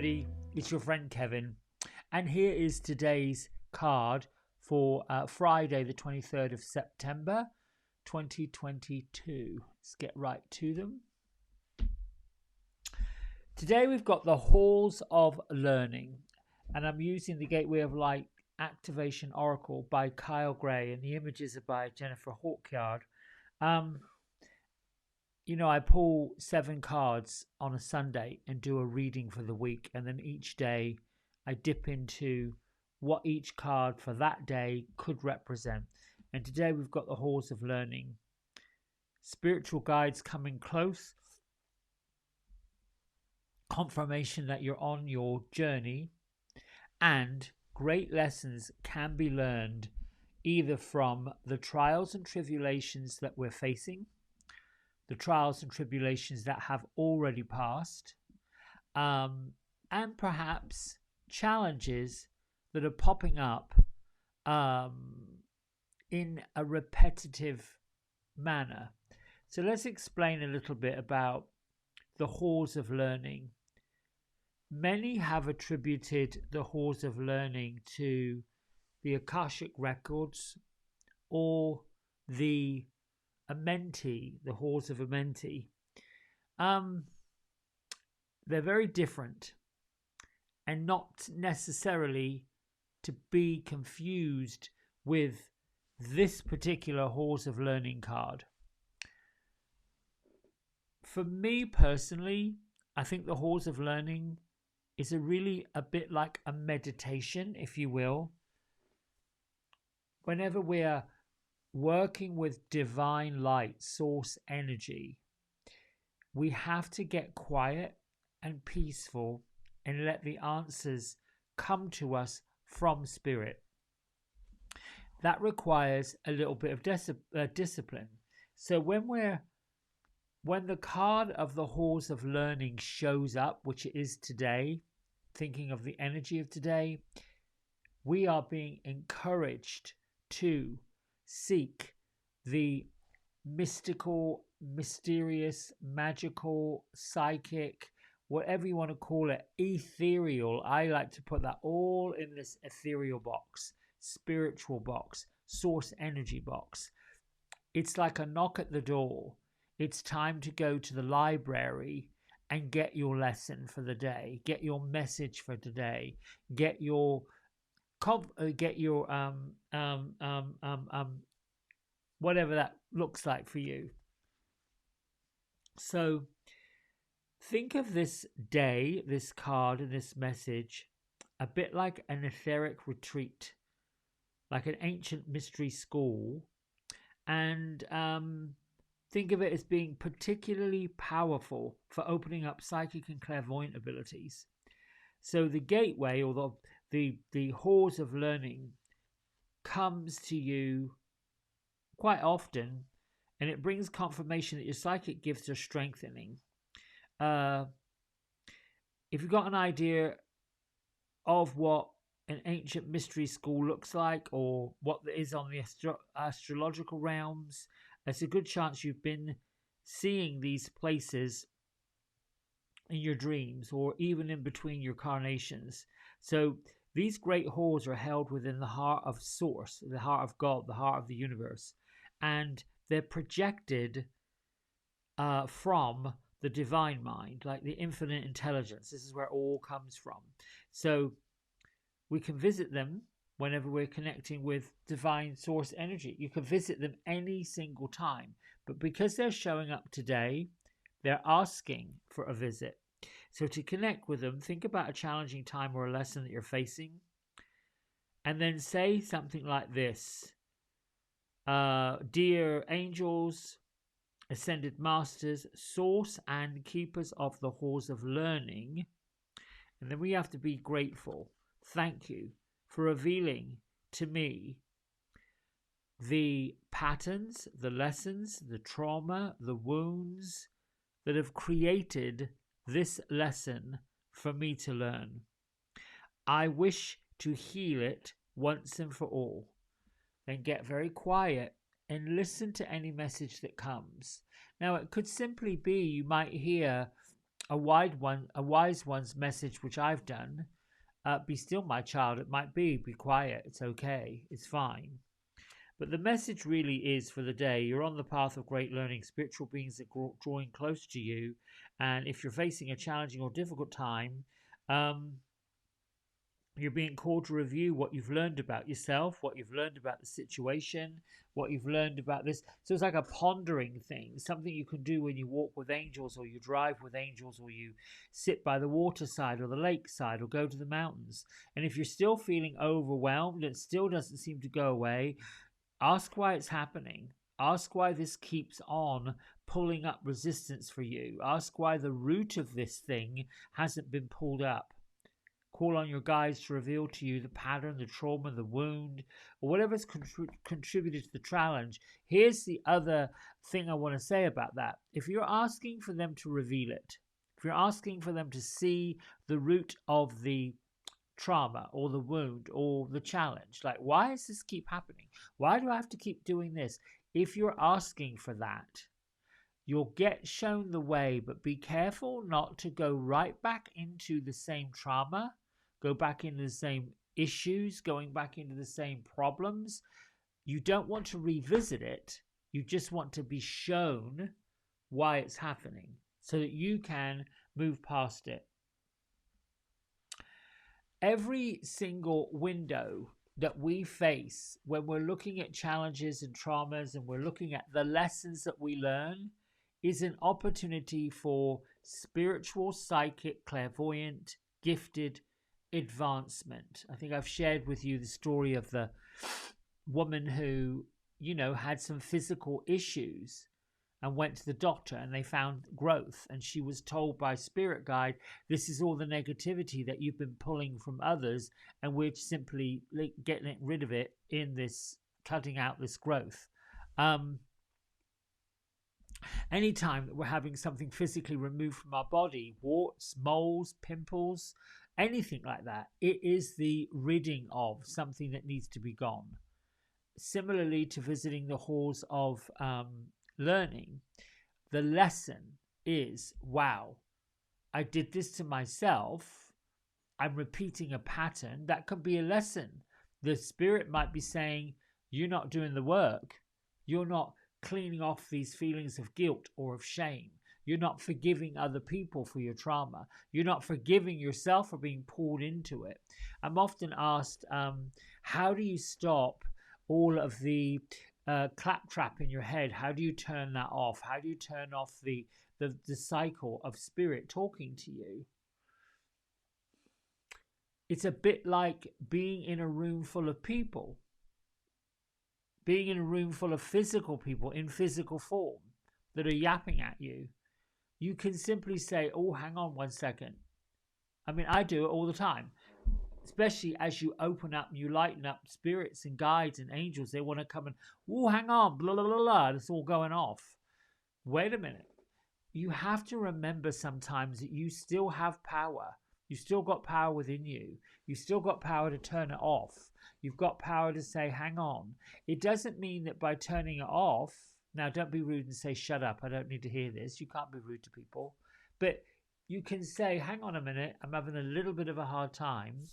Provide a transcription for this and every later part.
everybody, it's your friend Kevin, and here is today's card for Friday, the 23rd of September 2022. Let's get right to them. Today we've got the Halls of Learning, and I'm using the Gateway of Light Activation Oracle by Kyle Gray, and the images are by Jennifer Hawkyard. I pull 7 cards on a Sunday and do a reading for the week, and then each day I dip into what each card for that day could represent. And today we've got the Halls of Learning, spiritual guides coming close, confirmation that you're on your journey, and great lessons can be learned either from the trials and tribulations that we're facing, the trials and tribulations that have already passed, and perhaps challenges that are popping up in a repetitive manner. So let's explain a little bit about the Halls of Learning. Many have attributed the Halls of Learning to the Akashic Records or the Amenti, the Halls of Amenti. They're very different and not necessarily to be confused with this particular Halls of Learning card. For me personally, I think the Halls of Learning is a bit like a meditation, if you will. Whenever we're working with divine light, source energy, we have to get quiet and peaceful and let the answers come to us from spirit. That requires a little bit of discipline. So when the card of the Halls of Learning shows up, which it is today, thinking of the energy of today, we are being encouraged to seek the mystical, mysterious, magical, psychic, whatever you want to call it, ethereal. I like to put that all in this ethereal box, spiritual box, source energy box. It's like a knock at the door. It's time to go to the library and get your lesson for the day, get your message for today, get your whatever that looks like for you. So think of this day, this card, and this message a bit like an etheric retreat, like an ancient mystery school, and think of it as being particularly powerful for opening up psychic and clairvoyant abilities. So the gateway, or the Halls of Learning, comes to you quite often, and it brings confirmation that your psychic gifts are strengthening. If you've got an idea of what an ancient mystery school looks like, or what is on the astrological realms, there's a good chance you've been seeing these places in your dreams, or even in between your carnations. So these great halls are held within the heart of Source, the heart of God, the heart of the universe, and they're projected from the divine mind, like the infinite intelligence. This is where it all comes from. So we can visit them whenever we're connecting with divine source energy. You can visit them any single time, but because they're showing up today, they're asking for a visit. So to connect with them, think about a challenging time or a lesson that you're facing, and then say something like this: dear angels, ascended masters, source and keepers of the Halls of Learning. And then we have to be grateful. Thank you for revealing to me the patterns, the lessons, the trauma, the wounds that have created this lesson for me to learn. I wish to heal it once and for all. Then get very quiet and listen to any message that comes. Now, it could simply be you might hear a wise one's message, which I've done. Be still, my child. It might be quiet. It's okay. It's fine. But the message really is for the day: you're on the path of great learning. Spiritual beings are drawing close to you, and if you're facing a challenging or difficult time, you're being called to review what you've learned about yourself, what you've learned about the situation, what you've learned about this. So it's like a pondering thing, something you can do when you walk with angels, or you drive with angels, or you sit by the waterside or the lakeside, or go to the mountains. And if you're still feeling overwhelmed and it still doesn't seem to go away, ask why it's happening. Ask why this keeps on pulling up resistance for you. Ask why the root of this thing hasn't been pulled up. Call on your guides to reveal to you the pattern, the trauma, the wound, or whatever's contributed to the challenge. Here's the other thing I want to say about that. If you're asking for them to reveal it, if you're asking for them to see the root of the trauma or the wound or the challenge, like, why does this keep happening? Why do I have to keep doing this? If you're asking for that, you'll get shown the way, but be careful not to go right back into the same trauma, go back into the same issues, going back into the same problems. You don't want to revisit it. You just want to be shown why it's happening so that you can move past it. Every single window that we face when we're looking at challenges and traumas, and we're looking at the lessons that we learn, is an opportunity for spiritual, psychic, clairvoyant, gifted advancement. I think I've shared with you the story of the woman who, had some physical issues and went to the doctor, and they found growth, and she was told by spirit guide, this is all the negativity that you've been pulling from others, and we're simply getting rid of it in this, cutting out this growth. Anytime that we're having something physically removed from our body, warts, moles, pimples, anything like that, it is the ridding of something that needs to be gone. Similarly to visiting the halls of learning, the lesson is, wow, I did this to myself. I'm repeating a pattern. That could be a lesson. The spirit might be saying, you're not doing the work. You're not cleaning off these feelings of guilt or of shame. You're not forgiving other people for your trauma. You're not forgiving yourself for being pulled into it. I'm often asked, how do you stop all of the claptrap in your head? How do you turn that off? How do you turn off the cycle of spirit talking to you? It's a bit like being in a room full of people. Being in a room full of physical people in physical form that are yapping at you. You can simply say, oh, hang on 1 second. I mean, I do it all the time. Especially as you open up and you lighten up, spirits and guides and angels, they want to come and, oh, hang on, blah, blah, blah, blah, it's all going off. Wait a minute. You have to remember sometimes that you still have power. You still got power within you. You still got power to turn it off. You've got power to say, hang on. It doesn't mean that by turning it off, now don't be rude and say, shut up, I don't need to hear this. You can't be rude to people. But you can say, hang on a minute, I'm having a little bit of a hard time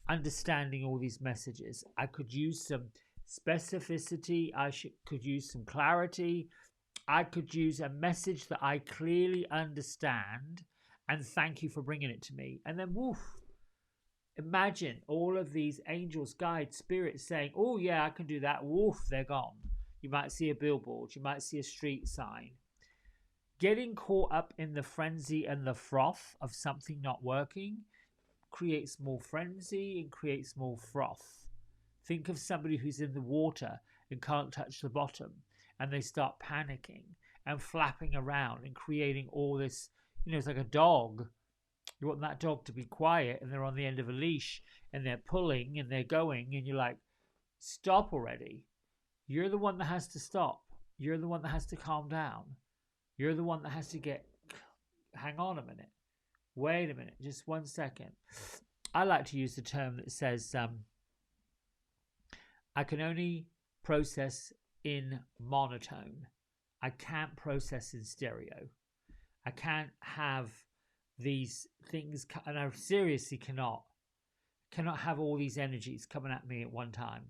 understanding all these messages. I could use some specificity. Could use some clarity. I could use a message that I clearly understand, and thank you for bringing it to me. And then woof, imagine all of these angels, guides, spirits saying, oh yeah, I can do that. Woof, they're gone. You might see a billboard. You might see a street sign. Getting caught up in the frenzy and the froth of something not working creates more frenzy and creates more froth. Think of somebody who's in the water and can't touch the bottom, and they start panicking and flapping around and creating all this, it's like a dog. You want that dog to be quiet, and they're on the end of a leash and they're pulling and they're going, and you're like, stop already. You're the one that has to stop. You're the one that has to calm down. You're the one that has to hang on a minute. Wait a minute, just 1 second. I like to use the term that says, I can only process in monotone. I can't process in stereo. I can't have these things, and I seriously cannot have all these energies coming at me at one time.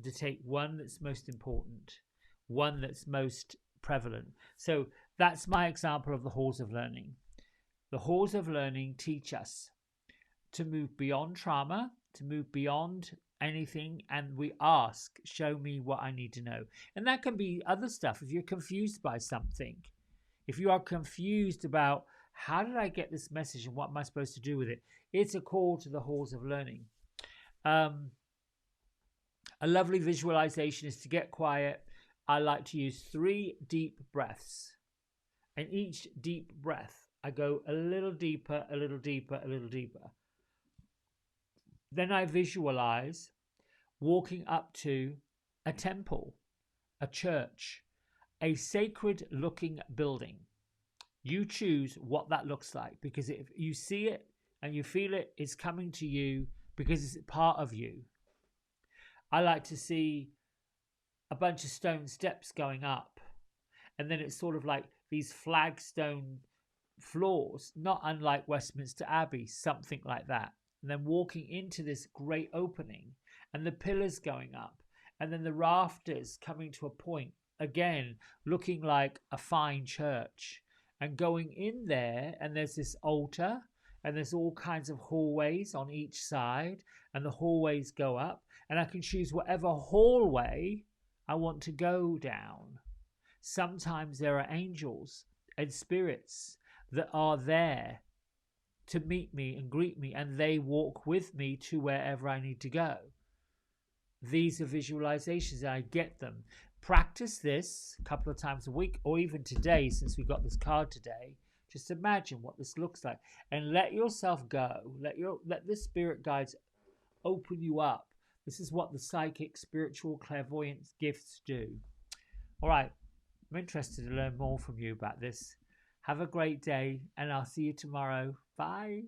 To take one that's most important, one that's most prevalent. So that's my example of the halls of learning. The halls of learning teach us to move beyond trauma, to move beyond anything, and we ask, show me what I need to know. And that can be other stuff. If you're confused by something, if you are confused about how did I get this message and what am I supposed to do with it, it's a call to the halls of learning. A lovely visualization is to get quiet. I like to use 3 deep breaths. And each deep breath, I go a little deeper, a little deeper, a little deeper. Then I visualize walking up to a temple, a church, a sacred looking building. You choose what that looks like, because if you see it and you feel it, it's coming to you because it's part of you. I like to see a bunch of stone steps going up, and then it's sort of like these flagstone floors, not unlike Westminster Abbey, something like that. And then walking into this great opening, and the pillars going up, and then the rafters coming to a point, again, looking like a fine church. And going in there, and there's this altar, and there's all kinds of hallways on each side, and the hallways go up, and I can choose whatever hallway I want to go down. Sometimes there are angels and spirits that are there to meet me and greet me, and they walk with me to wherever I need to go. These are visualizations, and I get them. Practice this a couple of times a week, or even today, since we got this card today. Just imagine what this looks like, and let yourself go. Let the spirit guides open you up. This is what the psychic, spiritual, clairvoyant gifts do. All right, I'm interested to learn more from you about this. Have a great day, and I'll see you tomorrow. Bye.